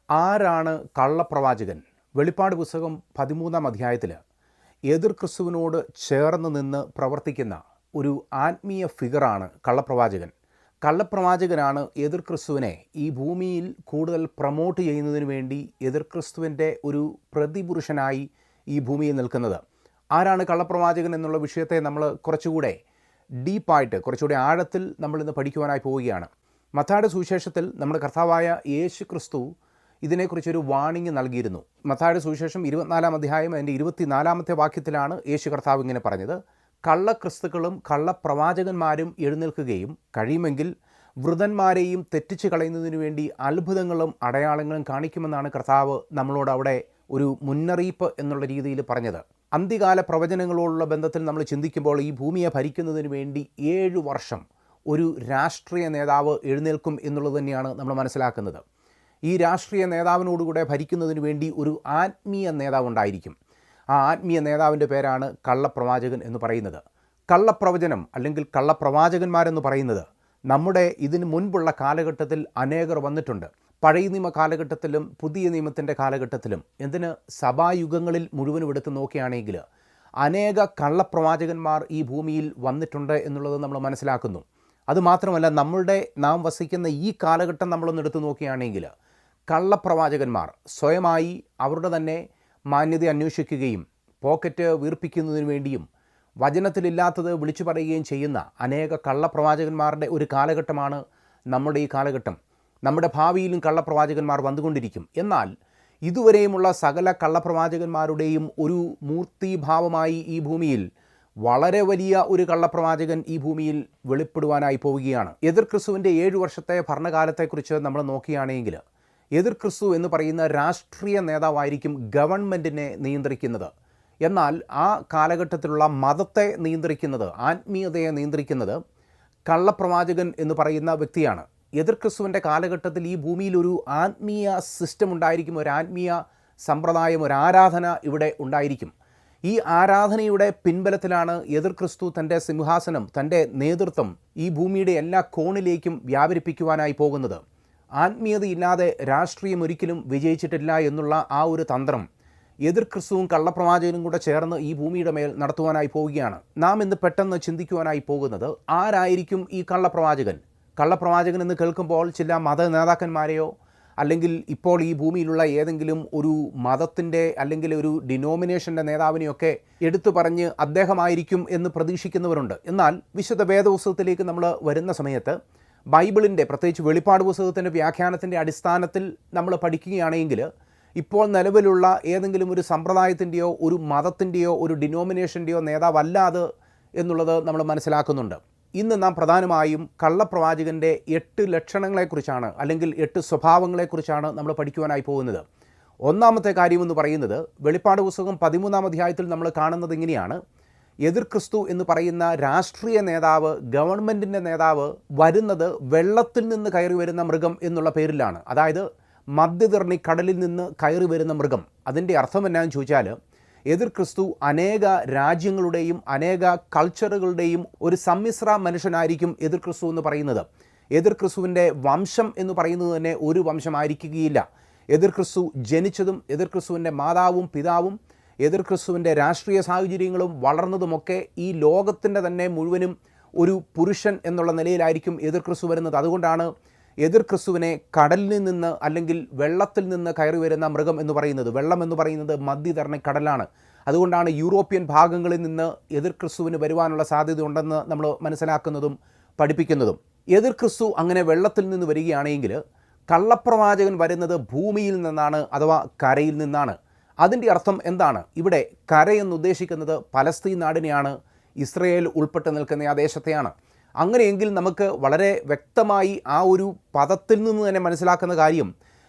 ആരാണ് കള്ളപ്രവാചകൻ? വെളിപ്പാട് പുസ്തകം 13-ാം അധ്യായത്തിൽ എതിർ ക്രിസ്തുവിനോട് ചേർന്ന് നിന്ന് പ്രവർത്തിക്കുന്ന ഒരു ആത്മീയ ഫിഗറാണ് കള്ളപ്രവാചകൻ. കള്ളപ്രവാചകനാണ് എതിർ ക്രിസ്തുവിനെ ഈ ഭൂമിയിൽ കൂടുതൽ പ്രൊമോട്ട് ചെയ്യുന്നതിന് വേണ്ടി എതിർ ക്രിസ്തുവിൻ്റെ ഒരു പ്രതിപുരുഷനായി ഈ ഭൂമിയിൽ നിൽക്കുന്നത്. ആരാണ് കള്ളപ്രവാചകൻ എന്നുള്ള വിഷയത്തെ നമ്മൾ കുറച്ചുകൂടെ ഡീപ്പായിട്ട്, കുറച്ചുകൂടെ ആഴത്തിൽ നമ്മളിന്ന് പഠിക്കുവാനായി പോവുകയാണ്. മത്തായിയുടെ സുവിശേഷത്തിൽ നമ്മുടെ കർത്താവായ യേശു ക്രിസ്തു ഇതിനെക്കുറിച്ചൊരു വാണിംഗ് നൽകിയിരുന്നു. മത്തായിയുടെ സുവിശേഷം 24-ാം അധ്യായം അതിൻ്റെ 24-ാമത്തെ വാക്യത്തിലാണ് യേശു കർത്താവ് ഇങ്ങനെ പറഞ്ഞത്: കള്ളക്രിസ്തുക്കളും കള്ളപ്രവാചകന്മാരും എഴുന്നേൽക്കുകയും കഴിയുമെങ്കിൽ വൃതന്മാരെയും തെറ്റിച്ച് കളയുന്നതിന് വേണ്ടി അത്ഭുതങ്ങളും അടയാളങ്ങളും കാണിക്കുമെന്നാണ് കർത്താവ് നമ്മളോട് അവിടെ ഒരു മുന്നറിയിപ്പ് എന്നുള്ള രീതിയിൽ പറഞ്ഞത്. അന്ത്യകാല പ്രവചനങ്ങളോടുള്ള ബന്ധത്തിൽ നമ്മൾ ചിന്തിക്കുമ്പോൾ ഈ ഭൂമിയെ ഭരിക്കുന്നതിന് വേണ്ടി 7 വർഷം ഒരു രാഷ്ട്രീയ നേതാവ് എഴുന്നേൽക്കും എന്നുള്ളത് തന്നെയാണ് നമ്മൾ മനസ്സിലാക്കുന്നത്. ഈ രാഷ്ട്രീയ നേതാവിനോടുകൂടെ ഭരിക്കുന്നതിന് വേണ്ടി ഒരു ആത്മീയ നേതാവ് ഉണ്ടായിരിക്കും. ആ ആത്മീയ നേതാവിൻ്റെ പേരാണ് കള്ളപ്രവാചകൻ എന്ന് പറയുന്നത്. കള്ളപ്രവചനം അല്ലെങ്കിൽ കള്ളപ്രവാചകന്മാരെന്ന് പറയുന്നത് നമ്മുടെ ഇതിന് മുൻപുള്ള കാലഘട്ടത്തിൽ അനേകർ വന്നിട്ടുണ്ട്. പഴയ നിയമ കാലഘട്ടത്തിലും പുതിയ നിയമത്തിൻ്റെ കാലഘട്ടത്തിലും, എന്തിന് സഭായുഗങ്ങളിൽ മുഴുവനും എടുത്ത് നോക്കുകയാണെങ്കിൽ അനേക കള്ളപ്രവാചകന്മാർ ഈ ഭൂമിയിൽ വന്നിട്ടുണ്ട് എന്നുള്ളത് നമ്മൾ മനസ്സിലാക്കുന്നു. അതുമാത്രമല്ല, നാം വസിക്കുന്ന ഈ കാലഘട്ടം നമ്മളൊന്ന് എടുത്തു നോക്കുകയാണെങ്കിൽ കള്ളപ്രവാചകന്മാർ സ്വയമായി അവരുടെ തന്നെ മാന്യത അന്വേഷിക്കുകയും പോക്കറ്റ് വീർപ്പിക്കുന്നതിന് വേണ്ടിയും വചനത്തിലില്ലാത്തത് വിളിച്ചു പറയുകയും ചെയ്യുന്ന അനേക കള്ളപ്രവാചകന്മാരുടെ ഒരു കാലഘട്ടമാണ് നമ്മുടെ ഈ കാലഘട്ടം. നമ്മുടെ ഭാവിയിലും കള്ളപ്രവാചകന്മാർ വന്നുകൊണ്ടിരിക്കും. എന്നാൽ ഇതുവരെയുമുള്ള സകല കള്ളപ്രവാചകന്മാരുടെയും ഒരു മൂർത്തിഭാവമായി ഈ ഭൂമിയിൽ വളരെ വലിയ ഒരു കള്ളപ്രവാചകൻ ഈ ഭൂമിയിൽ വെളിപ്പെടുവാനായി പോവുകയാണ്. എതിർ ക്രിസ്തുവിൻ്റെ 7 വർഷത്തെ ഭരണകാലത്തെക്കുറിച്ച് നമ്മൾ നോക്കുകയാണെങ്കിൽ എതിർ ക്രിസ്തു എന്ന് പറയുന്ന രാഷ്ട്രീയ നേതാവായിരിക്കും ഗവൺമെൻറ്റിനെ നിയന്ത്രിക്കുന്നത്. എന്നാൽ ആ കാലഘട്ടത്തിലുള്ള മതത്തെ നിയന്ത്രിക്കുന്നത്, ആത്മീയതയെ നിയന്ത്രിക്കുന്നത് കള്ളപ്രവാചകൻ എന്ന് പറയുന്ന വ്യക്തിയാണ്. എതിർ ക്രിസ്തുവിൻ്റെ കാലഘട്ടത്തിൽ ഈ ഭൂമിയിൽ ഒരു ആത്മീയ സിസ്റ്റം ഉണ്ടായിരിക്കും, ഒരു ആത്മീയ സമ്പ്രദായം, ഒരു ആരാധന ഇവിടെ ഉണ്ടായിരിക്കും. ഈ ആരാധനയുടെ പിൻബലത്തിലാണ് എതിർ ക്രിസ്തു തൻ്റെ സിംഹാസനം, തൻ്റെ നേതൃത്വം ഈ ഭൂമിയുടെ എല്ലാ കോണിലേക്കും വ്യാപരിപ്പിക്കുവാനായി പോകുന്നത്. ആത്മീയതയില്ലാതെ രാഷ്ട്രീയം ഒരിക്കലും വിജയിച്ചിട്ടില്ല എന്നുള്ള ആ ഒരു തന്ത്രം എതിർ ക്രിസ്തുവും കള്ളപ്രവാചകനും കൂടെ ചേർന്ന് ഈ ഭൂമിയുടെ മേൽ നടത്തുവാനായി പോവുകയാണ്. നാം ഇന്ന് പെട്ടെന്ന് ചിന്തിക്കുവാനായി പോകുന്നത്, ആരായിരിക്കും ഈ കള്ളപ്രവാചകൻ? കള്ളപ്രവാചകൻ എന്ന് കേൾക്കുമ്പോൾ ചില മത നേതാക്കന്മാരെയോ അല്ലെങ്കിൽ ഇപ്പോൾ ഈ ഭൂമിയിലുള്ള ഏതെങ്കിലും ഒരു മതത്തിൻ്റെ അല്ലെങ്കിൽ ഒരു ഡിനോമിനേഷൻ്റെ നേതാവിനെയൊക്കെ എടുത്തു പറഞ്ഞ് അദ്ദേഹമായിരിക്കും എന്ന് പ്രതീക്ഷിക്കുന്നവരുണ്ട്. എന്നാൽ വിശുദ്ധ വേദപുസ്തകത്തിലേക്ക് നമ്മൾ വരുന്ന സമയത്ത് ബൈബിളിൻ്റെ, പ്രത്യേകിച്ച് വെളിപ്പാട് പുസ്തകത്തിൻ്റെ വ്യാഖ്യാനത്തിൻ്റെ അടിസ്ഥാനത്തിൽ നമ്മൾ പഠിക്കുകയാണെങ്കിൽ ഇപ്പോൾ നിലവിലുള്ള ഏതെങ്കിലും ഒരു സമ്പ്രദായത്തിൻ്റെയോ ഒരു മതത്തിൻ്റെയോ ഒരു ഡിനോമിനേഷൻ്റെയോ നേതാവല്ലാതെ എന്നുള്ളത് നമ്മൾ മനസ്സിലാക്കുന്നുണ്ട്. ഇന്ന് നാം പ്രധാനമായും കള്ളപ്രവാചകൻ്റെ 8 ലക്ഷണങ്ങളെക്കുറിച്ചാണ് അല്ലെങ്കിൽ 8 സ്വഭാവങ്ങളെക്കുറിച്ചാണ് നമ്മൾ പഠിക്കുവാനായി പോകുന്നത്. ഒന്നാമത്തെ കാര്യമെന്ന് പറയുന്നത്, വെളിപ്പാട് പുസ്തകം 13-ാം അധ്യായത്തിൽ നമ്മൾ കാണുന്നത് ഇങ്ങനെയാണ്: എതിർ ക്രിസ്തു എന്ന് പറയുന്ന രാഷ്ട്രീയ നേതാവ്, ഗവൺമെൻറ്റിൻ്റെ നേതാവ് വരുന്നത് വെള്ളത്തിൽ നിന്ന് കയറി വരുന്ന മൃഗം എന്നുള്ള പേരിലാണ്. അതായത് മധ്യധരണി കടലിൽ നിന്ന് കയറി വരുന്ന മൃഗം. അതിൻ്റെ അർത്ഥം എന്നാന്ന് ചോദിച്ചാൽ, എതിർ ക്രിസ്തു അനേക രാജ്യങ്ങളുടെയും അനേക കൾച്ചറുകളുടെയും ഒരു സമ്മിശ്ര മനുഷ്യനായിരിക്കും എതിർ ക്രിസ്തു എന്ന് പറയുന്നത്. എതിർ ക്രിസ്തുവിൻ്റെ വംശം എന്ന് പറയുന്നത് തന്നെ ഒരു വംശമായിരിക്കുകയില്ല. എതിർ ക്രിസ്തു ജനിച്ചതും എതിർ ക്രിസ്തുവിൻ്റെ മാതാവും പിതാവും എതിർ ക്രിസ്തുവിൻ്റെ രാഷ്ട്രീയ സാഹചര്യങ്ങളും വളർന്നതുമൊക്കെ ഈ ലോകത്തിൻ്റെ തന്നെ മുഴുവനും ഒരു പുരുഷൻ എന്നുള്ള നിലയിലായിരിക്കും എതിർ ക്രിസ്തു വരുന്നത്. അതുകൊണ്ടാണ് എതിർ ക്രിസ്തുവിനെ കടലിൽ നിന്ന് അല്ലെങ്കിൽ വെള്ളത്തിൽ നിന്ന് കയറി വരുന്ന മൃഗം എന്ന് പറയുന്നത്. വെള്ളം എന്ന് പറയുന്നത് മധ്യധരണക്കടലാണ്. അതുകൊണ്ടാണ് യൂറോപ്യൻ ഭാഗങ്ങളിൽ നിന്ന് എതിർ ക്രിസ്തുവിന് വരുവാനുള്ള സാധ്യത ഉണ്ടെന്ന് നമ്മൾ മനസ്സിലാക്കുന്നതും പഠിപ്പിക്കുന്നതും. എതിർ ക്രിസ്തു അങ്ങനെ വെള്ളത്തിൽ നിന്ന് വരികയാണെങ്കിൽ കള്ളപ്രവാചകൻ വരുന്നത് ഭൂമിയിൽ നിന്നാണ്, അഥവാ കരയിൽ നിന്നാണ്. അതിൻ്റെ അർത്ഥം എന്താണ്? ഇവിടെ കരയെന്നുദ്ദേശിക്കുന്നത് പലസ്തീൻ നാടിനെയാണ്, ഇസ്രയേൽ ഉൾപ്പെട്ട് നിൽക്കുന്ന ആ ദേശത്തെയാണ്. അങ്ങനെയെങ്കിൽ നമുക്ക് വളരെ വ്യക്തമായി ആ ഒരു പദത്തിൽ നിന്ന് തന്നെ മനസ്സിലാക്കുന്ന കാര്യം,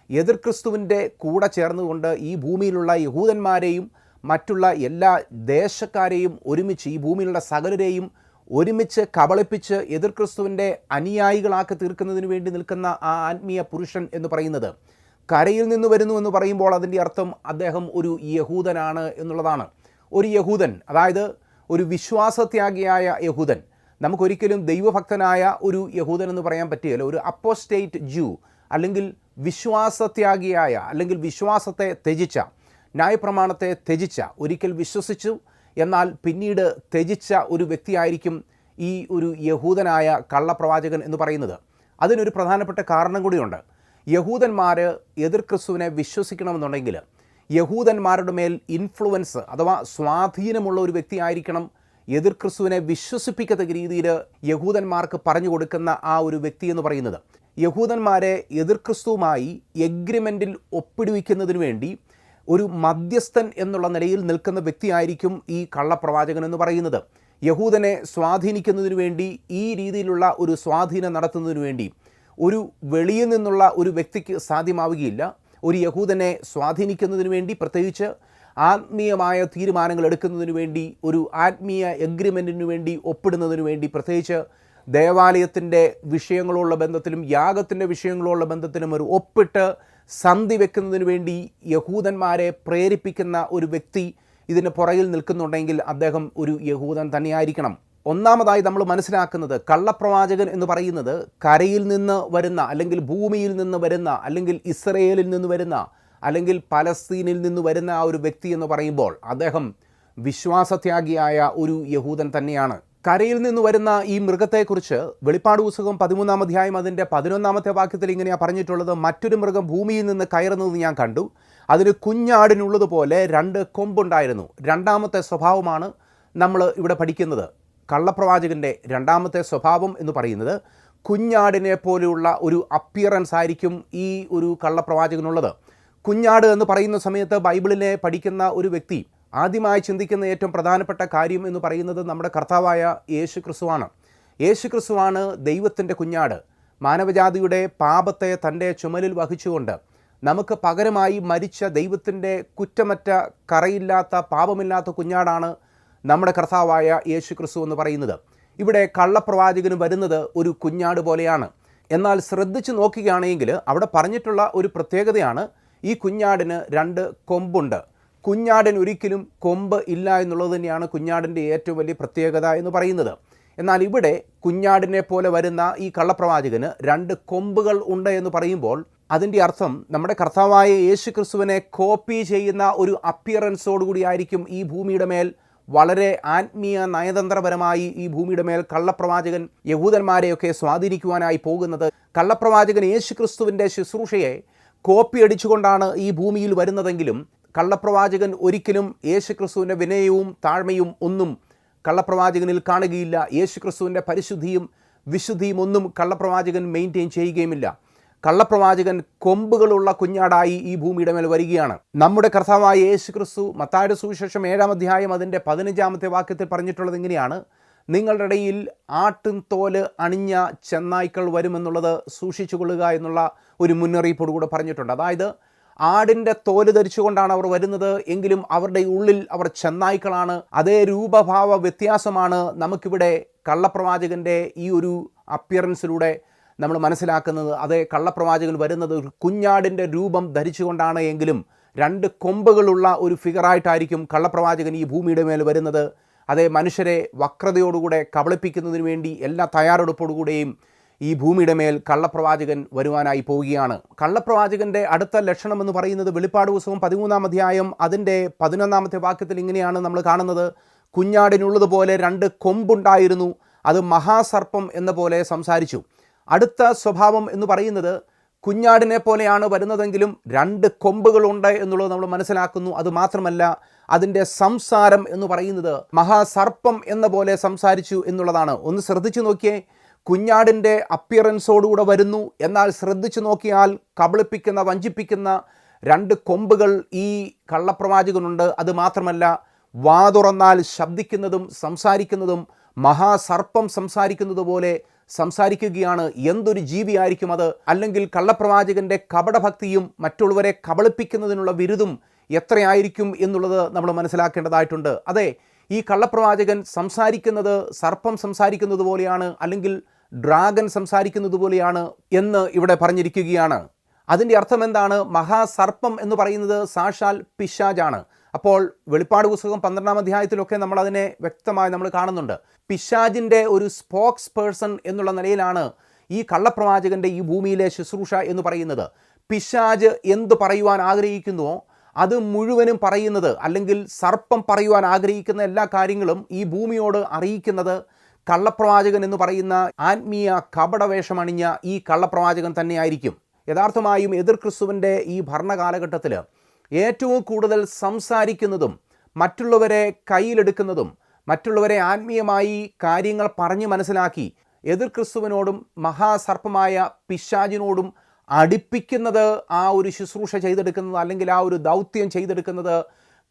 എതിർ ക്രിസ്തുവിൻ്റെ കൂടെ ചേർന്നുകൊണ്ട് ഈ ഭൂമിയിലുള്ള യഹൂദന്മാരെയും മറ്റുള്ള എല്ലാ ദേശക്കാരെയും ഒരുമിച്ച്, ഈ ഭൂമിയിലുള്ള സകലരെയും ഒരുമിച്ച് കബളിപ്പിച്ച് എതിർ ക്രിസ്തുവിൻ്റെ അനുയായികളാക്കി തീർക്കുന്നതിന് വേണ്ടി നിൽക്കുന്ന ആ ആത്മീയ പുരുഷൻ എന്ന് പറയുന്നത് കരയിൽ നിന്ന് വരുന്നു എന്ന് പറയുമ്പോൾ അതിൻ്റെ അർത്ഥം അദ്ദേഹം ഒരു യഹൂദനാണ് എന്നുള്ളതാണ്. ഒരു യഹൂദൻ, അതായത് ഒരു വിശ്വാസത്യാഗിയായ യഹൂദൻ. നമുക്കൊരിക്കലും ദൈവഭക്തനായ ഒരു യഹൂദൻ എന്ന് പറയാൻ പറ്റുകയില്ല. ഒരു അപ്പോസ്റ്റേറ്റ് ജൂ, അല്ലെങ്കിൽ വിശ്വാസത്യാഗിയായ അല്ലെങ്കിൽ വിശ്വാസത്തെ ത്യജിച്ച, ന്യായപ്രമാണത്തെ ത്യജിച്ച, ഒരിക്കൽ വിശ്വസിച്ചു എന്നാൽ പിന്നീട് ത്യജിച്ച ഒരു വ്യക്തിയായിരിക്കും ഈ ഒരു യഹൂദനായ കള്ളപ്രവാചകൻ എന്ന് പറയുന്നത്. അതിനൊരു പ്രധാനപ്പെട്ട കാരണം കൂടിയുണ്ട്. യഹൂദന്മാർ എതിർ ക്രിസ്തുവിനെ വിശ്വസിക്കണമെന്നുണ്ടെങ്കിൽ യഹൂദന്മാരുടെ മേൽ ഇൻഫ്ലുവൻസ് അഥവാ സ്വാധീനമുള്ള ഒരു വ്യക്തിയായിരിക്കണം എതിർ ക്രിസ്തുവിനെ വിശ്വസിപ്പിക്കത്തക്ക രീതിയിൽ യഹൂദന്മാർക്ക് പറഞ്ഞു കൊടുക്കുന്ന ആ ഒരു വ്യക്തി എന്ന് പറയുന്നത്. യഹൂദന്മാരെ എതിർ ക്രിസ്തുവുമായി എഗ്രിമെൻറ്റിൽ ഒപ്പിടുവിക്കുന്നതിന് വേണ്ടി ഒരു മധ്യസ്ഥൻ എന്നുള്ള നിലയിൽ നിൽക്കുന്ന വ്യക്തിയായിരിക്കും ഈ കള്ളപ്രവാചകൻ എന്ന് പറയുന്നത്. യഹൂദനെ സ്വാധീനിക്കുന്നതിന് വേണ്ടി, ഈ രീതിയിലുള്ള ഒരു സ്വാധീനം നടത്തുന്നതിന് വേണ്ടി ഒരു വെളിയിൽ നിന്നുള്ള ഒരു വ്യക്തിക്ക് സാധ്യമാവുകയില്ല. ഒരു യഹൂദനെ സ്വാധീനിക്കുന്നതിന് വേണ്ടി, പ്രത്യേകിച്ച് ആത്മീയമായ തീരുമാനങ്ങൾ എടുക്കുന്നതിന് വേണ്ടി, ഒരു ആത്മീയ എഗ്രിമെൻറ്റിന് വേണ്ടി ഒപ്പിടുന്നതിന് വേണ്ടി, പ്രത്യേകിച്ച് ദേവാലയത്തിൻ്റെ വിഷയങ്ങളുള്ള ബന്ധത്തിലും യാഗത്തിൻ്റെ വിഷയങ്ങളുള്ള ബന്ധത്തിലും ഒരു ഒപ്പിട്ട് സന്ധി വെക്കുന്നതിന് വേണ്ടി യഹൂദന്മാരെ പ്രേരിപ്പിക്കുന്ന ഒരു വ്യക്തി ഇതിന് പുറകിൽ നിൽക്കുന്നുണ്ടെങ്കിൽ അദ്ദേഹം ഒരു യഹൂദൻ തന്നെയായിരിക്കണം. ഒന്നാമതായി നമ്മൾ മനസ്സിലാക്കുന്നത്, കള്ളപ്രവാചകൻ എന്ന് പറയുന്നത് കരയിൽ നിന്ന് വരുന്ന, അല്ലെങ്കിൽ ഭൂമിയിൽ നിന്ന് വരുന്ന, അല്ലെങ്കിൽ ഇസ്രയേലിൽ നിന്ന് വരുന്ന, അല്ലെങ്കിൽ പലസ്തീനിൽ നിന്ന് വരുന്ന ആ ഒരു വ്യക്തി എന്ന് പറയുമ്പോൾ അദ്ദേഹം വിശ്വാസത്യാഗിയായ ഒരു യഹൂദൻ തന്നെയാണ്. കരയിൽ നിന്ന് വരുന്ന ഈ മൃഗത്തെക്കുറിച്ച് വെളിപ്പാട് പുസ്തകം 13-ാം അധ്യായം അതിൻ്റെ 11-ാമത്തെ വാക്യത്തിൽ ഇങ്ങനെയാണ് പറഞ്ഞിട്ടുള്ളത്: മറ്റൊരു മൃഗം ഭൂമിയിൽ നിന്ന് കയറുന്നത് ഞാൻ കണ്ടു. അതിന് കുഞ്ഞാടിനുള്ളതുപോലെ 2 കൊമ്പുണ്ടായിരുന്നു. രണ്ടാമത്തെ സ്വഭാവമാണ് നമ്മൾ ഇവിടെ പഠിക്കുന്നത്. കള്ളപ്രവാചകൻ്റെ രണ്ടാമത്തെ സ്വഭാവം എന്ന് പറയുന്നത് കുഞ്ഞാടിനെ പോലെയുള്ള ഒരു അപ്പിയറൻസ് ആയിരിക്കും ഈ ഒരു കള്ളപ്രവാചകനുള്ളത്. കുഞ്ഞാട് എന്ന് പറയുന്ന സമയത്ത് ബൈബിളിനെ പഠിക്കുന്ന ഒരു വ്യക്തി ആദ്യമായി ചിന്തിക്കുന്ന ഏറ്റവും പ്രധാനപ്പെട്ട കാര്യം എന്ന് പറയുന്നത് നമ്മുടെ കർത്താവായ യേശു ക്രിസ്തുവാണ്. യേശു ക്രിസ്തുവാണ് ദൈവത്തിൻ്റെ കുഞ്ഞാട്. മാനവജാതിയുടെ പാപത്തെ തൻ്റെ ചുമലിൽ വഹിച്ചുകൊണ്ട് നമുക്ക് പകരമായി മരിച്ച ദൈവത്തിൻ്റെ കുറ്റമറ്റ, കറയില്ലാത്ത, പാപമില്ലാത്ത കുഞ്ഞാടാണ് നമ്മുടെ കർത്താവായ യേശു ക്രിസ്തു എന്ന് പറയുന്നത്. ഇവിടെ കള്ളപ്രവാചകന് വരുന്നത് ഒരു കുഞ്ഞാട് പോലെയാണ്. എന്നാൽ ശ്രദ്ധിച്ച് നോക്കുകയാണെങ്കിൽ അവിടെ പറഞ്ഞിട്ടുള്ള ഒരു പ്രത്യേകതയാണ്, ഈ കുഞ്ഞാടിന് 2 കൊമ്പുണ്ട്. കുഞ്ഞാടിന് ഒരിക്കലും കൊമ്പ് ഇല്ല എന്നുള്ളത് തന്നെയാണ് കുഞ്ഞാടിൻ്റെ ഏറ്റവും വലിയ പ്രത്യേകത എന്ന് പറയുന്നത്. എന്നാൽ ഇവിടെ കുഞ്ഞാടിനെ പോലെ വരുന്ന ഈ കള്ളപ്രവാചകന് 2 കൊമ്പുകൾ ഉണ്ട് എന്ന് പറയുമ്പോൾ അതിൻ്റെ അർത്ഥം നമ്മുടെ കർത്താവായ യേശു ക്രിസ്തുവിനെ കോപ്പി ചെയ്യുന്ന ഒരു അപ്പിയറൻസോടുകൂടി ആയിരിക്കും ഈ ഭൂമിയുടെ മേൽ, വളരെ ആത്മീയ നയതന്ത്രപരമായി ഈ ഭൂമിയുടെ മേൽ കള്ളപ്രവാചകൻ യഹൂദന്മാരെയൊക്കെ സ്വാധീനിക്കുവാനായി പോകുന്നത്. കള്ളപ്രവാചകൻ യേശു ക്രിസ്തുവിൻ്റെ ശുശ്രൂഷയെ കോപ്പി അടിച്ചുകൊണ്ടാണ് ഈ ഭൂമിയിൽ വരുന്നതെങ്കിലും കള്ളപ്രവാചകൻ ഒരിക്കലും യേശു ക്രിസ്തുവിൻ്റെ വിനയവും താഴ്മയും ഒന്നും കള്ളപ്രവാചകനിൽ കാണുകയില്ല. യേശു ക്രിസ്തുവിൻ്റെ പരിശുദ്ധിയും വിശുദ്ധിയും ഒന്നും കള്ളപ്രവാചകൻ മെയിൻറ്റെയിൻ ചെയ്യുകയുമില്ല. കള്ളപ്രവാചകൻ കൊമ്പുകളുള്ള കുഞ്ഞാടായി ഈ ഭൂമിയുടെ മേൽ വരികയാണ്. നമ്മുടെ കർത്താവായ യേശു ക്രിസ്തു മത്തായിയുടെ സുവിശേഷം 7-ാം അധ്യായം അതിൻ്റെ 15-ാമത്തെ വാക്യത്തിൽ പറഞ്ഞിട്ടുള്ളത് ഇങ്ങനെയാണ്: നിങ്ങളുടെ ഇടയിൽ ആട്ടിൻ തോല് അണിഞ്ഞ ചെന്നായ്ക്കൾ വരുമെന്നുള്ളത് സൂക്ഷിച്ചുകൊള്ളുക എന്നുള്ള ഒരു മുന്നറിയിപ്പോടുകൂടെ പറഞ്ഞിട്ടുണ്ട്. അതായത് ആടിൻ്റെ തോല് ധരിച്ചുകൊണ്ടാണ് അവർ വരുന്നത്, എങ്കിലും അവരുടെ ഉള്ളിൽ അവർ ചെന്നായ്ക്കളാണ്. അതേ രൂപഭാവ വ്യത്യാസമാണ് നമുക്കിവിടെ കള്ളപ്രവാചകൻ്റെ ഈ ഒരു അപ്പിയറൻസിലൂടെ നമ്മൾ മനസ്സിലാക്കുന്നത്. അതേ കള്ളപ്രവാചകൻ വരുന്നത് കുഞ്ഞാടിൻ്റെ രൂപം ധരിച്ചുകൊണ്ടാണ്, എങ്കിലും 2 കൊമ്പുകളുള്ള ഒരു ഫിഗറായിട്ടായിരിക്കും കള്ളപ്രവാചകൻ ഈ ഭൂമിയുടെ മേൽ വരുന്നത്. അതേ മനുഷ്യരെ വക്രതയോടുകൂടെ കബളിപ്പിക്കുന്നതിന് വേണ്ടി എല്ലാ തയ്യാറെടുപ്പോടുകൂടെയും ഈ ഭൂമിയുടെ മേൽ കള്ളപ്രവാചകൻ വരുവാനായി പോവുകയാണ്. കള്ളപ്രവാചകൻ്റെ അടുത്ത ലക്ഷണം എന്ന് പറയുന്നത് വെളിപ്പാട് പുസ്തകം 13-ാം അധ്യായം അതിൻ്റെ 11-ാമത്തെ വാക്യത്തിൽ ഇങ്ങനെയാണ് നമ്മൾ കാണുന്നത്: കുഞ്ഞാടിനുള്ളതുപോലെ 2 കൊമ്പുണ്ടായിരുന്നു, അത് മഹാസർപ്പം എന്ന പോലെ സംസാരിച്ചു. അടുത്ത സ്വഭാവം എന്ന് പറയുന്നത് കുഞ്ഞാടിനെ പോലെയാണ് വരുന്നതെങ്കിലും 2 കൊമ്പുകളുണ്ട് എന്നുള്ളത് നമ്മൾ മനസ്സിലാക്കുന്നു. അതുമാത്രമല്ല, അതിൻ്റെ സംസാരം എന്ന് പറയുന്നത് മഹാസർപ്പം എന്ന പോലെ സംസാരിച്ചു എന്നുള്ളതാണ്. ഒന്ന് ശ്രദ്ധിച്ചു നോക്കിയേ, കുഞ്ഞാടിൻ്റെ അപ്പിയറൻസോടുകൂടെ വരുന്നു, എന്നാൽ ശ്രദ്ധിച്ചു നോക്കിയാൽ കബളിപ്പിക്കുന്ന, വഞ്ചിപ്പിക്കുന്ന 2 കൊമ്പുകൾ ഈ കള്ളപ്രവാചകനുണ്ട്. അതുമാത്രമല്ല, വാ തുറന്നാൽ ശബ്ദിക്കുന്നതും സംസാരിക്കുന്നതും മഹാസർപ്പം സംസാരിക്കുന്നത് പോലെ സംസാരിക്കുകയാണ്. എന്തൊരു ജീവിയായിരിക്കും അത്! അല്ലെങ്കിൽ കള്ളപ്രവാചകൻ്റെ കപടഭക്തിയും മറ്റുള്ളവരെ കബളിപ്പിക്കുന്നതിനുള്ള വിരുദും എത്രയായിരിക്കും എന്നുള്ളത് നമ്മൾ മനസ്സിലാക്കേണ്ടതായിട്ടുണ്ട്. അതെ, ഈ കള്ളപ്രവാചകൻ സംസാരിക്കുന്നത് സർപ്പം സംസാരിക്കുന്നത് പോലെയാണ്, അല്ലെങ്കിൽ ഡ്രാഗൻ സംസാരിക്കുന്നത് പോലെയാണ് എന്ന് ഇവിടെ പറഞ്ഞിരിക്കുകയാണ്. അതിൻ്റെ അർത്ഥം എന്താണ്? മഹാസർപ്പം എന്ന് പറയുന്നത് സാക്ഷാൽ പിശാചാണ്. അപ്പോൾ വെളിപ്പാട് പുസ്തകം 12-ാം അധ്യായത്തിലൊക്കെ നമ്മൾ അതിനെ വ്യക്തമായി നമ്മൾ കാണുന്നുണ്ട്. പിശാചിൻ്റെ ഒരു സ്പോക്സ് പേഴ്സൺ എന്നുള്ള നിലയിലാണ് ഈ കള്ളപ്രവാചകൻ്റെ ഈ ഭൂമിയിലെ ശുശ്രൂഷ എന്ന് പറയുന്നത്. പിശാച് എന്ത് പറയുവാൻ ആഗ്രഹിക്കുന്നുവോ അത് മുഴുവനും പറയുന്നത്, അല്ലെങ്കിൽ സർപ്പം പറയുവാൻ ആഗ്രഹിക്കുന്ന എല്ലാ കാര്യങ്ങളും ഈ ഭൂമിയോട് അറിയിക്കുന്നത് കള്ളപ്രവാചകൻ എന്ന് പറയുന്ന ആത്മീയ കപടവേഷമണിഞ്ഞ ഈ കള്ളപ്രവാചകൻ തന്നെയായിരിക്കും. യഥാർത്ഥമായും എതിർ ക്രിസ്തുവിൻ്റെ ഈ ഭരണകാലഘട്ടത്തിൽ ഏറ്റവും കൂടുതൽ സംസാരിക്കുന്നതും മറ്റുള്ളവരെ കയ്യിലെടുക്കുന്നതും മറ്റുള്ളവരെ ആത്മീയമായി കാര്യങ്ങൾ പറഞ്ഞ് മനസ്സിലാക്കി എതിർ ക്രിസ്തുവിനോടും മഹാസർപ്പമായ പിശാചിനോടും അടുപ്പിക്കുന്നത്, ആ ഒരു ശുശ്രൂഷ ചെയ്തെടുക്കുന്നത്, അല്ലെങ്കിൽ ആ ഒരു ദൗത്യം ചെയ്തെടുക്കുന്നത്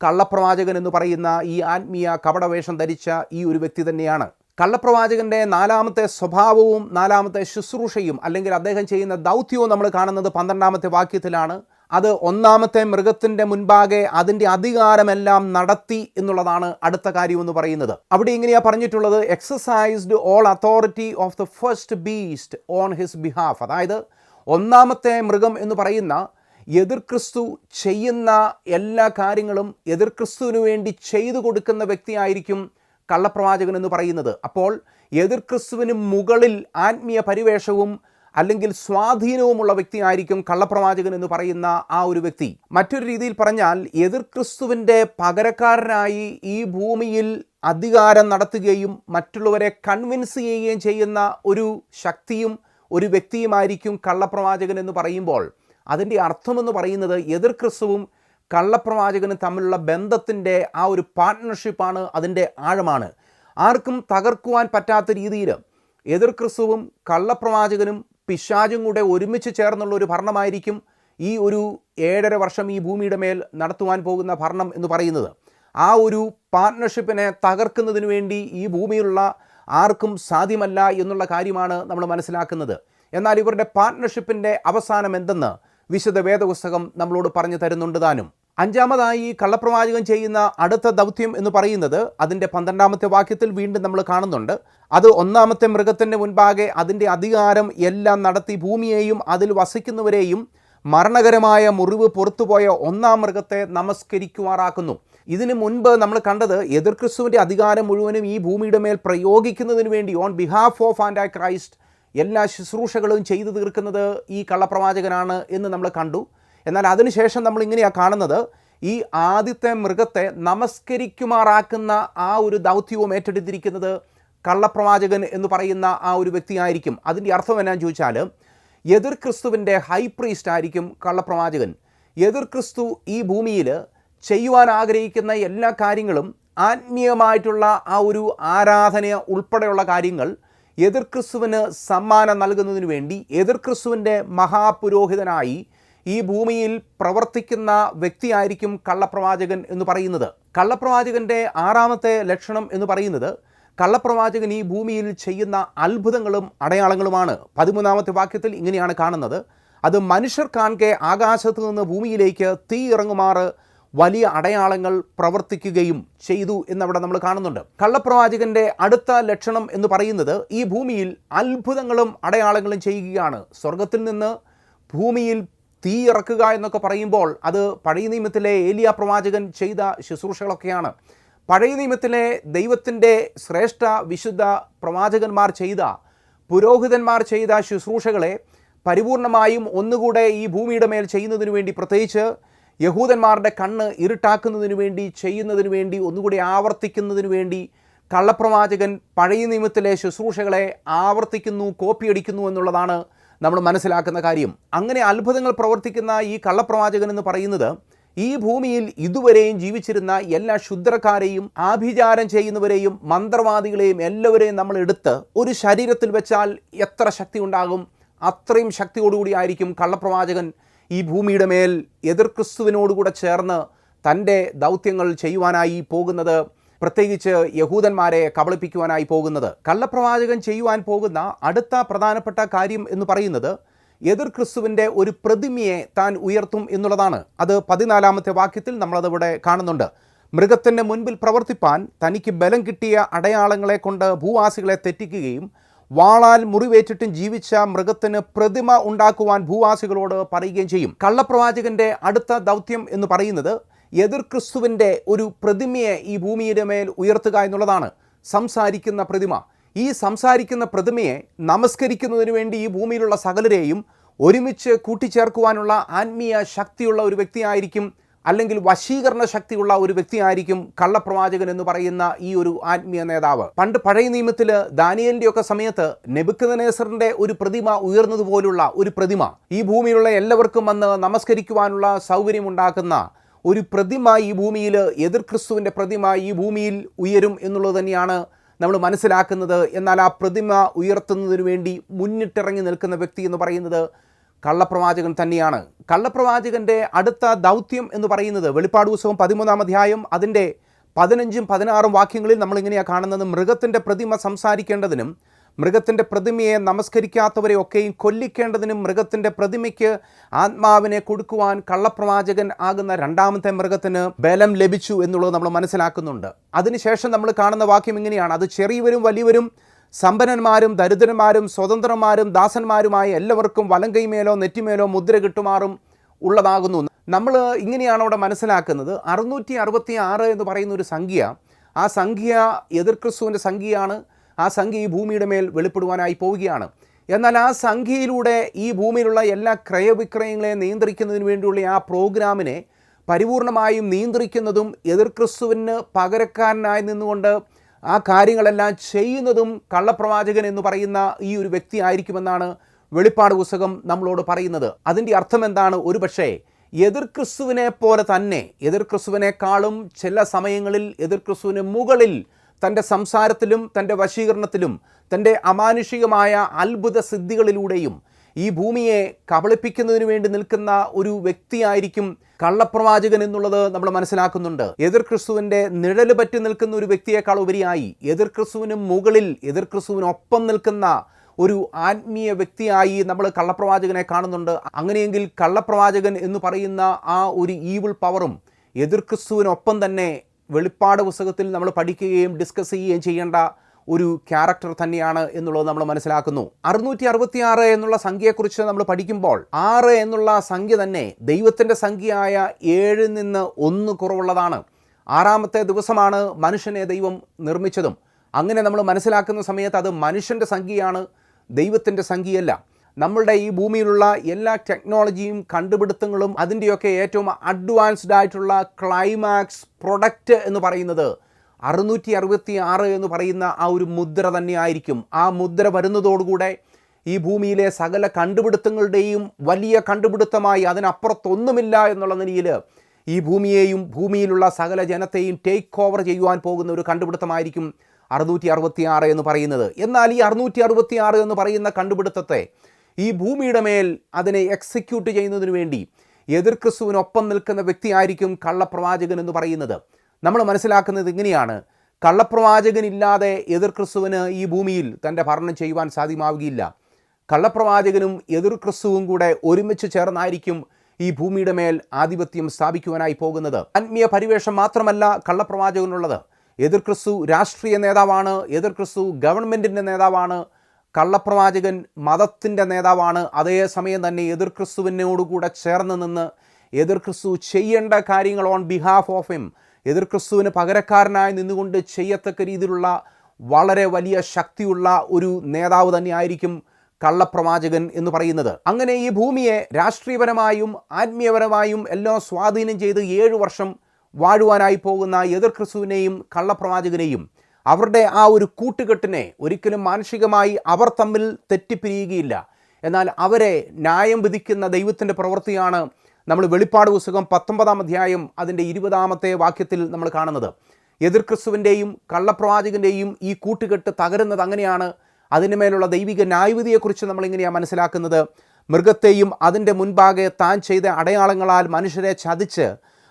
കള്ളപ്രവാചകൻ എന്ന് പറയുന്ന ഈ ആത്മീയ കപടവേഷം ധരിച്ച ഈ ഒരു വ്യക്തി തന്നെയാണ്. കള്ളപ്രവാചകൻ്റെ നാലാമത്തെ സ്വഭാവവും നാലാമത്തെ ശുശ്രൂഷയും അല്ലെങ്കിൽ അദ്ദേഹം ചെയ്യുന്ന ദൗത്യവും നമ്മൾ കാണുന്നത് 12-ാമത്തെ വാക്യത്തിലാണ്. അത് ഒന്നാമത്തെ മൃഗത്തിൻ്റെ മുൻപാകെ അതിൻ്റെ അധികാരമെല്ലാം നടത്തി എന്നുള്ളതാണ് അടുത്ത കാര്യമെന്ന് പറയുന്നത്. അവിടെ ഇങ്ങനെയാണ് പറഞ്ഞിട്ടുള്ളത്, exercised all authority of the first beast on his behalf. അതായത് ഒന്നാമത്തെ മൃഗം എന്ന് പറയുന്ന എതിർ ക്രിസ്തു ചെയ്യുന്ന എല്ലാ കാര്യങ്ങളും എതിർ ക്രിസ്തുവിന് വേണ്ടി ചെയ്തു കൊടുക്കുന്ന വ്യക്തിയായിരിക്കും കള്ളപ്രവാചകൻ എന്ന് പറയുന്നത്. അപ്പോൾ എതിർ ക്രിസ്തുവിന് മുകളിൽ ആത്മീയ പരിവേഷവും അല്ലെങ്കിൽ സ്വാധീനവുമുള്ള വ്യക്തിയായിരിക്കും കള്ളപ്രവാചകൻ എന്ന് പറയുന്ന ആ ഒരു വ്യക്തി. മറ്റൊരു രീതിയിൽ പറഞ്ഞാൽ എതിർ ക്രിസ്തുവിൻ്റെ പകരക്കാരനായി ഈ ഭൂമിയിൽ അധികാരം നടത്തുകയും മറ്റുള്ളവരെ കൺവിൻസ് ചെയ്യുകയും ചെയ്യുന്ന ഒരു ശക്തിയും ഒരു വ്യക്തിയുമായിരിക്കും കള്ളപ്രവാചകൻ എന്ന് പറയുമ്പോൾ അതിൻ്റെ അർത്ഥമെന്ന് പറയുന്നത് എതിർ ക്രിസ്തുവും കള്ളപ്രവാചകനും തമ്മിലുള്ള ബന്ധത്തിൻ്റെ ആ ഒരു പാർട്ട്ണർഷിപ്പാണ്, അതിൻ്റെ ആഴമാണ്. ആർക്കും തകർക്കുവാൻ പറ്റാത്ത രീതിയിൽ എതിർ ക്രിസ്തുവും കള്ളപ്രവാചകനും പിശാചും കൂടെ ഒരുമിച്ച് ചേർന്നുള്ള ഒരു ഭരണമായിരിക്കും ഈ ഒരു 7.5 വർഷം ഈ ഭൂമിയുടെ മേൽ നടത്തുവാൻ പോകുന്ന ഭരണം എന്ന് പറയുന്നത്. ആ ഒരു പാർട്ട്ണർഷിപ്പിനെ തകർക്കുന്നതിന് വേണ്ടി ഈ ഭൂമിയിലുള്ള ആർക്കും സാധ്യമല്ല എന്നുള്ള കാര്യമാണ് നമ്മൾ മനസ്സിലാക്കുന്നത്. എന്നാൽ ഇവരുടെ പാർട്ട്ണർഷിപ്പിൻ്റെ അവസാനം എന്തെന്ന് വിശുദ്ധ വേദപുസ്തകം നമ്മളോട് പറഞ്ഞു തരുന്നുണ്ട് താനും. 5-ാമതായി കള്ളപ്രവാചകൻ ചെയ്യുന്ന അടുത്ത ദൗത്യം എന്ന് പറയുന്നത് അതിൻ്റെ 12-ാമത്തെ വാക്യത്തിൽ വീണ്ടും നമ്മൾ കാണുന്നുണ്ട്. അത് ഒന്നാമത്തെ മൃഗത്തിൻ്റെ മുൻപാകെ അതിൻ്റെ അധികാരം എല്ലാം നടത്തി ഭൂമിയെയും അതിൽ വസിക്കുന്നവരെയും മരണകരമായ മുറിവ് പുറത്തുപോയ ഒന്നാം മൃഗത്തെ നമസ്കരിക്കുവാറാക്കുന്നു. ഇതിനു മുൻപ് നമ്മൾ കണ്ടത് എതിർ ക്രിസ്തുവിൻ്റെ അധികാരം മുഴുവനും ഈ ഭൂമിയുടെ മേൽ പ്രയോഗിക്കുന്നതിന് വേണ്ടി on behalf of anti Christ എല്ലാ ശുശ്രൂഷകളും ചെയ്തു തീർക്കുന്നത് ഈ കള്ളപ്രവാചകനാണ് എന്ന് നമ്മൾ കണ്ടു. എന്നാൽ അതിനുശേഷം നമ്മൾ ഇങ്ങനെയാണ് കാണുന്നത്, ഈ ആദ്യത്തെ മൃഗത്തെ നമസ്കരിക്കുമാറാക്കുന്ന ആ ഒരു ദൗത്യവും ഏറ്റെടുത്തിരിക്കുന്നത് കള്ളപ്രവാചകൻ എന്ന് പറയുന്ന ആ ഒരു വ്യക്തിയായിരിക്കും. അതിൻ്റെ അർത്ഥം എന്നാന്ന് ചോദിച്ചാൽ എതിർ ക്രിസ്തുവിൻ്റെ ഹൈ പ്രീസ്റ്റ് ആയിരിക്കും കള്ളപ്രവാചകൻ. എതിർ ക്രിസ്തു ഈ ഭൂമിയിൽ ചെയ്യുവാൻ ആഗ്രഹിക്കുന്ന എല്ലാ കാര്യങ്ങളും ആത്മീയമായിട്ടുള്ള ആ ഒരു ആരാധന ഉൾപ്പെടെയുള്ള കാര്യങ്ങൾ എതിർ ക്രിസ്തുവിന് സമ്മാനം നൽകുന്നതിന് വേണ്ടി എതിർ ക്രിസ്തുവിൻ്റെ മഹാപുരോഹിതനായി ഈ ഭൂമിയിൽ പ്രവർത്തിക്കുന്ന വ്യക്തിയായിരിക്കും കള്ളപ്രവാചകൻ എന്ന് പറയുന്നത്. കള്ളപ്രവാചകൻ്റെ 6-ാമത്തെ ലക്ഷണം എന്ന് പറയുന്നത് കള്ളപ്രവാചകൻ ഈ ഭൂമിയിൽ ചെയ്യുന്ന അത്ഭുതങ്ങളും അടയാളങ്ങളുമാണ്. 13-ാമത്തെ വാക്യത്തിൽ ഇങ്ങനെയാണ് കാണുന്നത്, അത് മനുഷ്യർ കാണെ ആകാശത്ത് നിന്ന് ഭൂമിയിലേക്ക് തീ ഇറങ്ങുമാറ് വലിയ അടയാളങ്ങൾ പ്രവർത്തിക്കുകയും ചെയ്തു എന്നവിടെ നമ്മൾ കാണുന്നുണ്ട്. കള്ളപ്രവാചകൻ്റെ അടുത്ത ലക്ഷണം എന്ന് പറയുന്നത് ഈ ഭൂമിയിൽ അത്ഭുതങ്ങളും അടയാളങ്ങളും ചെയ്യുകയാണ്. സ്വർഗത്തിൽ നിന്ന് ഭൂമിയിൽ തീ ഇറക്കുക എന്നൊക്കെ പറയുമ്പോൾ അത് പഴയ നിയമത്തിലെ ഏലിയ പ്രവാചകൻ ചെയ്ത ശുശ്രൂഷകളൊക്കെയാണ്. പഴയ നിയമത്തിലെ ദൈവത്തിൻ്റെ ശ്രേഷ്ഠ വിശുദ്ധ പ്രവാചകന്മാർ ചെയ്ത, പുരോഹിതന്മാർ ചെയ്ത ശുശ്രൂഷകളെ പരിപൂർണമായും ഒന്നുകൂടെ ഈ ഭൂമിയുടെ മേൽ ചെയ്യുന്നതിന് വേണ്ടി, പ്രത്യേകിച്ച് യഹൂദന്മാരുടെ കണ്ണ് ഇരുട്ടാക്കുന്നതിന് വേണ്ടി, ചെയ്യുന്നതിന് വേണ്ടി, ഒന്നുകൂടി ആവർത്തിക്കുന്നതിന് വേണ്ടി കള്ളപ്രവാചകൻ പഴയ നിയമത്തിലെ ശുശ്രൂഷകളെ ആവർത്തിക്കുന്നു, കോപ്പിയടിക്കുന്നു എന്നുള്ളതാണ് നമ്മൾ മനസ്സിലാക്കുന്ന കാര്യം. അങ്ങനെ അത്ഭുതങ്ങൾ പ്രവർത്തിക്കുന്ന ഈ കള്ളപ്രവാചകൻ എന്ന് പറയുന്നത് ഈ ഭൂമിയിൽ ഇതുവരെയും ജീവിച്ചിരുന്ന എല്ലാ ശുദ്രക്കാരെയും ആഭിചാരം ചെയ്യുന്നവരെയും മന്ത്രവാദികളെയും എല്ലാവരെയും നമ്മൾ എടുത്ത് ഒരു ശരീരത്തിൽ വെച്ചാൽ എത്ര ശക്തി ഉണ്ടാകും, അത്രയും ശക്തിയോടുകൂടി ആയിരിക്കും കള്ളപ്രവാചകൻ ഈ ഭൂമിയുടെ മേൽ എതിർ ക്രിസ്തുവിനോടുകൂടെ ചേർന്ന് തൻ്റെ ദൗത്യങ്ങൾ ചെയ്യുവാനായി പോകുന്നത്, പ്രത്യേകിച്ച് യഹൂദന്മാരെ കബളിപ്പിക്കുവാനായി പോകുന്നത്. കള്ളപ്രവാചകൻ ചെയ്യുവാൻ പോകുന്ന അടുത്ത പ്രധാനപ്പെട്ട കാര്യം എന്ന് പറയുന്നത് എതിർ ക്രിസ്തുവിൻ്റെ ഒരു പ്രതിമയെ താൻ ഉയർത്തും എന്നുള്ളതാണ്. അത് 14-ാമത്തെ വാക്യത്തിൽ നമ്മളതിവിടെ കാണുന്നുണ്ട്. മൃഗത്തിൻ്റെ മുൻപിൽ പ്രവർത്തിപ്പാൻ തനിക്ക് ബലം കിട്ടിയ അടയാളങ്ങളെ കൊണ്ട് ഭൂവാസികളെ തെറ്റിക്കുകയും വാളാൽ മുറിവേറ്റിട്ടും ജീവിച്ച മൃഗത്തിന് പ്രതിമ ഉണ്ടാക്കുവാൻ ഭൂവാസികളോട് പറയുകയും ചെയ്യും. കള്ളപ്രവാചകൻ്റെ അടുത്ത ദൗത്യം എന്ന് പറയുന്നത് എതിർ ക്രിസ്തുവിൻ്റെ ഒരു പ്രതിമയെ ഈ ഭൂമിയുടെ മേൽ ഉയർത്തുക എന്നുള്ളതാണ്. സംസാരിക്കുന്ന പ്രതിമ. ഈ സംസാരിക്കുന്ന പ്രതിമയെ നമസ്കരിക്കുന്നതിന് വേണ്ടി ഈ ഭൂമിയിലുള്ള സകലരെയും ഒരുമിച്ച് കൂട്ടിച്ചേർക്കുവാനുള്ള ആത്മീയ ശക്തിയുള്ള ഒരു വ്യക്തിയായിരിക്കും, അല്ലെങ്കിൽ വശീകരണ ശക്തിയുള്ള ഒരു വ്യക്തിയായിരിക്കും കള്ളപ്രവാചകൻ എന്ന് പറയുന്ന ഈ ഒരു ആത്മീയ നേതാവ്. പണ്ട് പഴയ നിയമത്തിൽ ദാനിയേലിൻ്റെയൊക്കെ സമയത്ത് നെബൂഖദ്നേസറിൻ്റെ ഒരു പ്രതിമ ഉയർന്നതുപോലുള്ള ഒരു പ്രതിമ, ഈ ഭൂമിയിലുള്ള എല്ലാവർക്കും വന്ന് നമസ്കരിക്കുവാനുള്ള സൗകര്യമുണ്ടാക്കുന്ന ഒരു പ്രതിമ ഈ ഭൂമിയിൽ, എതിർ ക്രിസ്തുവിൻ്റെ പ്രതിമ ഈ ഭൂമിയിൽ ഉയരും എന്നുള്ളത് തന്നെയാണ് നമ്മൾ മനസ്സിലാക്കുന്നത്. എന്നാൽ ആ പ്രതിമ ഉയർത്തുന്നതിന് വേണ്ടി മുന്നിട്ടിറങ്ങി നിൽക്കുന്ന വ്യക്തി എന്ന് പറയുന്നത് കള്ളപ്രവാചകൻ തന്നെയാണ്. കള്ളപ്രവാചകൻ്റെ അടുത്ത ദൗത്യം എന്ന് പറയുന്നത് വെളിപ്പാട് പുസ്തകം 13-ാം അധ്യായം അതിൻ്റെ 15-ഉം 16-ഉം വാക്യങ്ങളിൽ നമ്മളിങ്ങനെയാണ് കാണുന്നത്. മൃഗത്തിൻ്റെ പ്രതിമ സംസാരിക്കേണ്ടതിനും മൃഗത്തിൻ്റെ പ്രതിമയെ നമസ്കരിക്കാത്തവരെ ഒക്കെയും കൊല്ലിക്കേണ്ടതിനും മൃഗത്തിൻ്റെ പ്രതിമയ്ക്ക് ആത്മാവിനെ കൊടുക്കുവാൻ കള്ളപ്രവാചകൻ ആകുന്ന രണ്ടാമത്തെ മൃഗത്തിന് ബലം ലഭിച്ചു എന്നുള്ളത് നമ്മൾ മനസ്സിലാക്കുന്നുണ്ട്. അതിനുശേഷം നമ്മൾ കാണുന്ന വാക്യം ഇങ്ങനെയാണ്: അത് ചെറിയവരും വലിയവരും സമ്പന്നന്മാരും ദരിദ്രന്മാരും സ്വതന്ത്രന്മാരും ദാസന്മാരുമായ എല്ലാവർക്കും വലങ്കൈമേലോ നെറ്റിമേലോ മുദ്ര കിട്ടുമാറും ഉള്ളതാകുന്നു. നമ്മൾ ഇങ്ങനെയാണ് അവിടെ മനസ്സിലാക്കുന്നത്. 666 എന്ന് പറയുന്ന ഒരു സംഖ്യ, ആ സംഖ്യ എതിർ ക്രിസ്തുവിൻ്റെ സംഖ്യയാണ്. ആ സംഖ്യ ഈ ഭൂമിയുടെ മേൽ വെളിപ്പെടുവാനായി പോവുകയാണ്. എന്നാൽ ആ സംഖ്യയിലൂടെ ഈ ഭൂമിയിലുള്ള എല്ലാ ക്രയവിക്രയങ്ങളെ നിയന്ത്രിക്കുന്നതിന് വേണ്ടിയുള്ള ആ പ്രോഗ്രാമിനെ പരിപൂർണമായും നിയന്ത്രിക്കുന്നതും എതിർ ക്രിസ്തുവിന് പകരക്കാരനായി നിന്നുകൊണ്ട് ആ കാര്യങ്ങളെല്ലാം ചെയ്യുന്നതും കള്ളപ്രവാചകൻ എന്ന് പറയുന്ന ഈ ഒരു വ്യക്തി ആയിരിക്കുമെന്നാണ് വെളിപ്പാട് പുസ്തകം നമ്മളോട് പറയുന്നത്. അതിൻ്റെ അർത്ഥം എന്താണ്? ഒരുപക്ഷേ എതിർ ക്രിസ്തുവിനെ പോലെ തന്നെ, എതിർ ക്രിസ്തുവിനേക്കാളും ചില സമയങ്ങളിൽ എതിർ ക്രിസ്തുവിന് മുകളിൽ തൻ്റെ സംസാരത്തിലും തൻ്റെ വശീകരണത്തിലും തൻ്റെ അമാനുഷികമായ അത്ഭുത സിദ്ധികളിലൂടെയും ഈ ഭൂമിയെ കബളിപ്പിക്കുന്നതിന് വേണ്ടി നിൽക്കുന്ന ഒരു വ്യക്തിയായിരിക്കും കള്ളപ്രവാചകൻ എന്നുള്ളത് നമ്മൾ മനസ്സിലാക്കുന്നുണ്ട്. എതിർ ക്രിസ്തുവിൻ്റെ നിഴല് പറ്റി നിൽക്കുന്ന ഒരു വ്യക്തിയേക്കാൾ ഉപരിയായി എതിർ ക്രിസ്തുവിന് മുകളിൽ, എതിർ ക്രിസ്തുവിനൊപ്പം നിൽക്കുന്ന ഒരു ആത്മീയ വ്യക്തിയായി നമ്മൾ കള്ളപ്രവാചകനെ കാണുന്നുണ്ട്. അങ്ങനെയെങ്കിൽ കള്ളപ്രവാചകൻ എന്ന് പറയുന്ന ആ ഒരു ഈവിൾ പവറും എതിർ ക്രിസ്തുവിനൊപ്പം തന്നെ വെളിപ്പാട് പുസ്തകത്തിൽ നമ്മൾ പഠിക്കുകയും ഡിസ്കസ് ചെയ്യുകയും ചെയ്യേണ്ട ഒരു ക്യാരക്ടർ തന്നെയാണ് എന്നുള്ളത് നമ്മൾ മനസ്സിലാക്കുന്നു. 666 എന്നുള്ള സംഖ്യയെക്കുറിച്ച് നമ്മൾ പഠിക്കുമ്പോൾ 6 എന്നുള്ള സംഖ്യ തന്നെ ദൈവത്തിൻ്റെ സംഖ്യയായ 7 നിന്ന് 1 കുറവുള്ളതാണ്. 6-ാമത്തെ ദിവസമാണ് മനുഷ്യനെ ദൈവം നിർമ്മിച്ചതും. അങ്ങനെ നമ്മൾ മനസ്സിലാക്കുന്ന സമയത്ത് അത് മനുഷ്യൻ്റെ സംഖ്യയാണ്, ദൈവത്തിൻ്റെ സംഖ്യയല്ല. നമ്മളുടെ ഈ ഭൂമിയിലുള്ള എല്ലാ ടെക്നോളജിയും കണ്ടുപിടുത്തങ്ങളും അതിൻ്റെയൊക്കെ ഏറ്റവും അഡ്വാൻസ്ഡ് ആയിട്ടുള്ള ക്ലൈമാക്സ് പ്രൊഡക്റ്റ് എന്ന് പറയുന്നത് 666 എന്ന് പറയുന്ന ആ ഒരു മുദ്ര തന്നെയായിരിക്കും. ആ മുദ്ര വരുന്നതോടുകൂടെ ഈ ഭൂമിയിലെ സകല കണ്ടുപിടുത്തങ്ങളുടെയും വലിയ കണ്ടുപിടുത്തമായി, അതിനപ്പുറത്തൊന്നുമില്ല എന്നുള്ള നിലയിൽ ഈ ഭൂമിയെയും ഭൂമിയിലുള്ള സകല ജനത്തെയും ടേക്ക് ഓവർ ചെയ്യുവാൻ പോകുന്ന ഒരു കണ്ടുപിടുത്തമായിരിക്കും 666 എന്ന് പറയുന്നത്. എന്നാൽ ഈ 666 എന്ന് പറയുന്ന കണ്ടുപിടുത്തത്തെ ഈ ഭൂമിയുടെ മേൽ അതിനെ എക്സിക്യൂട്ട് ചെയ്യുന്നതിന് വേണ്ടി എതിർ ക്രിസ്തുവിനൊപ്പം നിൽക്കുന്ന വ്യക്തിയായിരിക്കും കള്ളപ്രവാചകൻ എന്ന് പറയുന്നത്. നമ്മൾ മനസ്സിലാക്കുന്നത് ഇങ്ങനെയാണ്: കള്ളപ്രവാചകനില്ലാതെ എതിർ ക്രിസ്തുവിന് ഈ ഭൂമിയിൽ തൻ്റെ ഭരണം ചെയ്യുവാൻ സാധ്യമാവുകയില്ല. കള്ളപ്രവാചകനും എതിർ ക്രിസ്തുവും കൂടെ ഒരുമിച്ച് ചേർന്നായിരിക്കും ഈ ഭൂമിയുടെ മേൽ ആധിപത്യം സ്ഥാപിക്കുവാനായി പോകുന്നത്. ആത്മീയ പരിവേഷം മാത്രമല്ല കള്ളപ്രവാചകനുള്ളത്. എതിർ ക്രിസ്തു രാഷ്ട്രീയ നേതാവാണ്, എതിർ ക്രിസ്തു ഗവൺമെൻറ്റിൻ്റെ നേതാവാണ്, കള്ളപ്രവാചകൻ മതത്തിൻ്റെ നേതാവാണ്. അതേസമയം തന്നെ എതിർ ക്രിസ്തുവിനോടുകൂടെ ചേർന്ന് നിന്ന് എതിർ ക്രിസ്തു ചെയ്യേണ്ട കാര്യങ്ങൾ ഓൺ ബിഹാഫ് ഓഫ് ഹിം, എതിർ ക്രിസ്തുവിന് പകരക്കാരനായി നിന്നുകൊണ്ട് ചെയ്യത്തക്ക രീതിയിലുള്ള വളരെ വലിയ ശക്തിയുള്ള ഒരു നേതാവ് തന്നെയായിരിക്കും കള്ളപ്രവാചകൻ എന്ന് പറയുന്നത്. അങ്ങനെ ഈ ഭൂമിയെ രാഷ്ട്രീയപരമായും ആത്മീയപരമായും എല്ലാം സ്വാധീനം ചെയ്ത് 7 വർഷം വാഴുവാനായി പോകുന്ന എതിർ ക്രിസ്തുവിനെയും കള്ളപ്രവാചകനെയും അവരുടെ ആ ഒരു കൂട്ടുകെട്ടിനെ ഒരിക്കലും മാനസികമായി അവർ തമ്മിൽ തെറ്റിപ്പിരിയുകയില്ല. എന്നാൽ അവരെ ന്യായം വിധിക്കുന്ന ദൈവത്തിൻ്റെ പ്രവൃത്തിയാണ് നമ്മൾ വെളിപ്പാട് പുസ്തകം 19-ാം അധ്യായം അതിൻ്റെ 20-ാമത്തെ വാക്യത്തിൽ നമ്മൾ കാണുന്നത്. എതിർ ക്രിസ്തുവിൻ്റെയും കള്ളപ്രവാചകൻ്റെയും ഈ കൂട്ടുകെട്ട് തകരുന്നത് അങ്ങനെയാണ്. അതിന് മേലുള്ള ദൈവിക ന്യായവിധിയെക്കുറിച്ച് നമ്മളിങ്ങനെയാണ് മനസ്സിലാക്കുന്നത്: മൃഗത്തെയും അതിൻ്റെ മുൻപാകെ താൻ ചെയ്ത അടയാളങ്ങളാൽ മനുഷ്യരെ ചതിച്ച്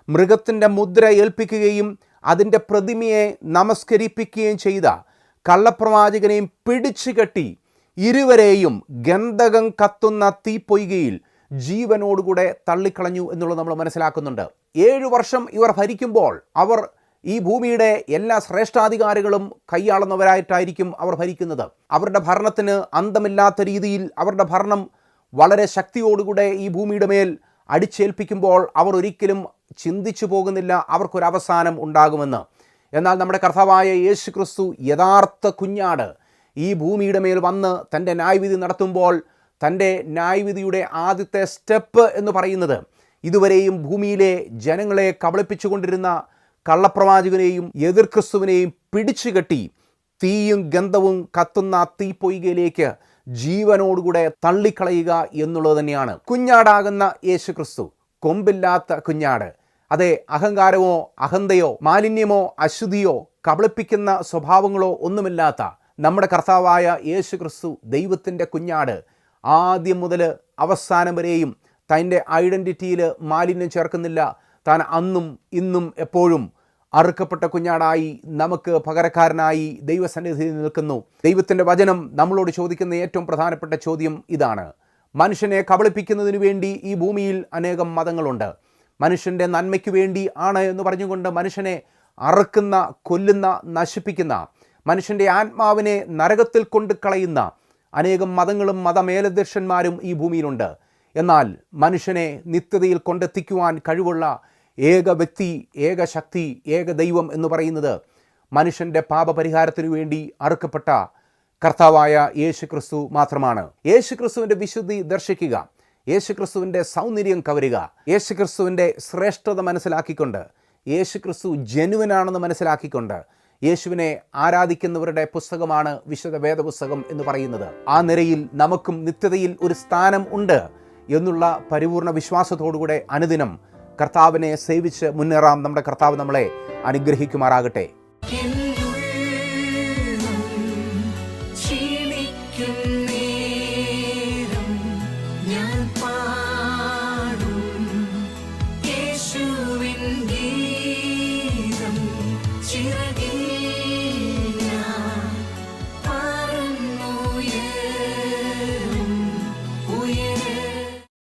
മൃഗത്തിൻ്റെ മുദ്ര ഏൽപ്പിക്കുകയും അതിൻ്റെ പ്രതിമയെ നമസ്കരിപ്പിക്കുകയും ചെയ്ത കള്ളപ്രവാചകനെയും പിടിച്ചു കെട്ടി ഇരുവരെയും ഗന്ധകം കത്തുന്ന തീപ്പൊയ്കയിൽ ജീവനോടുകൂടെ തള്ളിക്കളഞ്ഞു എന്നുള്ളത് നമ്മൾ മനസ്സിലാക്കുന്നുണ്ട്. 7 വർഷം ഇവർ ഭരിക്കുമ്പോൾ അവർ ഈ ഭൂമിയുടെ എല്ലാ ശ്രേഷ്ഠാധികാരികളും കൈയാളുന്നവരായിട്ടായിരിക്കും അവർ ഭരിക്കുന്നത്. അവരുടെ ഭരണത്തിന് അന്തമില്ലാത്ത രീതിയിൽ അവരുടെ ഭരണം വളരെ ശക്തിയോടുകൂടെ ഈ ഭൂമിയുടെ മേൽ അടിച്ചേൽപ്പിക്കുമ്പോൾ അവർ ഒരിക്കലും ചിന്തിച്ചു പോകുന്നില്ല അവർക്കൊരവസാനം ഉണ്ടാകുമെന്ന്. എന്നാൽ നമ്മുടെ കർത്താവായ യേശു ക്രിസ്തു യഥാർത്ഥ കുഞ്ഞാട് ഈ ഭൂമിയുടെ മേൽ വന്ന് തൻ്റെ ന്യായവിധി നടത്തുമ്പോൾ തൻ്റെ ന്യായവിധിയുടെ ആദ്യത്തെ സ്റ്റെപ്പ് എന്ന് പറയുന്നത് ഇതുവരെയും ഭൂമിയിലെ ജനങ്ങളെ കബളിപ്പിച്ചുകൊണ്ടിരുന്ന കള്ളപ്രവാചകനെയും എതിർ ക്രിസ്തുവിനെയും പിടിച്ചുകെട്ടി തീയും ഗന്ധവും കത്തുന്ന തീപ്പൊയ്കയിലേക്ക് ജീവനോടുകൂടെ തള്ളിക്കളയുക എന്നുള്ളത് തന്നെയാണ് കുഞ്ഞാടാകുന്ന യേശു ക്രിസ്തു. കൊമ്പില്ലാത്ത കുഞ്ഞാട്. അതെ, അഹങ്കാരമോ അഹന്തയോ മാലിന്യമോ അശുദ്ധിയോ കബളിപ്പിക്കുന്ന സ്വഭാവങ്ങളോ ഒന്നുമില്ലാത്ത നമ്മുടെ കർത്താവായ യേശു ക്രിസ്തു ദൈവത്തിൻ്റെ കുഞ്ഞാട്. ആദ്യം മുതൽ അവസാനം വരെയും തൻ്റെ ഐഡൻറ്റിറ്റിയിൽ മാലിന്യം ചേർക്കുന്നില്ല. താൻ അന്നും ഇന്നും എപ്പോഴും അറുക്കപ്പെട്ട കുഞ്ഞാടായി നമുക്ക് പകരക്കാരനായി ദൈവസന്നിധിയിൽ നിൽക്കുന്നു. ദൈവത്തിൻ്റെ വചനം നമ്മളോട് ചോദിക്കുന്ന ഏറ്റവും പ്രധാനപ്പെട്ട ചോദ്യം ഇതാണ്. മനുഷ്യനെ കബളിപ്പിക്കുന്നതിന് വേണ്ടി ഈ ഭൂമിയിൽ അനേകം മതങ്ങളുണ്ട്. മനുഷ്യൻ്റെ നന്മയ്ക്ക് വേണ്ടി ആണ് എന്ന് പറഞ്ഞുകൊണ്ട് മനുഷ്യനെ അറുക്കുന്ന, കൊല്ലുന്ന, നശിപ്പിക്കുന്ന, മനുഷ്യൻ്റെ ആത്മാവിനെ നരകത്തിൽ കൊണ്ട് കളയുന്ന അനേകം മതങ്ങളും മതമേലധ്യക്ഷന്മാരും ഈ ഭൂമിയിലുണ്ട്. എന്നാൽ മനുഷ്യനെ നിത്യതയിൽ കൊണ്ടെത്തിക്കുവാൻ കഴിവുള്ള ഏക വ്യക്തി, ഏക ശക്തി, ഏക ദൈവം എന്ന് പറയുന്നത് മനുഷ്യൻ്റെ പാപപരിഹാരത്തിനു വേണ്ടി അറുക്കപ്പെട്ട കർത്താവായ യേശു ക്രിസ്തു മാത്രമാണ്. യേശു ക്രിസ്തുവിൻ്റെ വിശുദ്ധി ദർശിക്കുക, യേശു ക്രിസ്തുവിൻ്റെ സൗന്ദര്യം കവരുക, യേശു ക്രിസ്തുവിൻ്റെ ശ്രേഷ്ഠത മനസ്സിലാക്കിക്കൊണ്ട്, യേശു ക്രിസ്തു ജെനുവിനാണെന്ന് മനസ്സിലാക്കിക്കൊണ്ട് യേശുവിനെ ആരാധിക്കുന്നവരുടെ പുസ്തകമാണ് വിശുദ്ധ വേദപുസ്തകം എന്ന് പറയുന്നത്. ആ നിരയിൽ നമുക്കും നിത്യതയിൽ ഒരു സ്ഥാനം ഉണ്ട് എന്നുള്ള പരിപൂർണ വിശ്വാസത്തോടുകൂടെ അനുദിനം കർത്താവിനെ സേവിച്ച് മുന്നേറാം. നമ്മുടെ കർത്താവ് നമ്മളെ അനുഗ്രഹിക്കുമാറാകട്ടെ.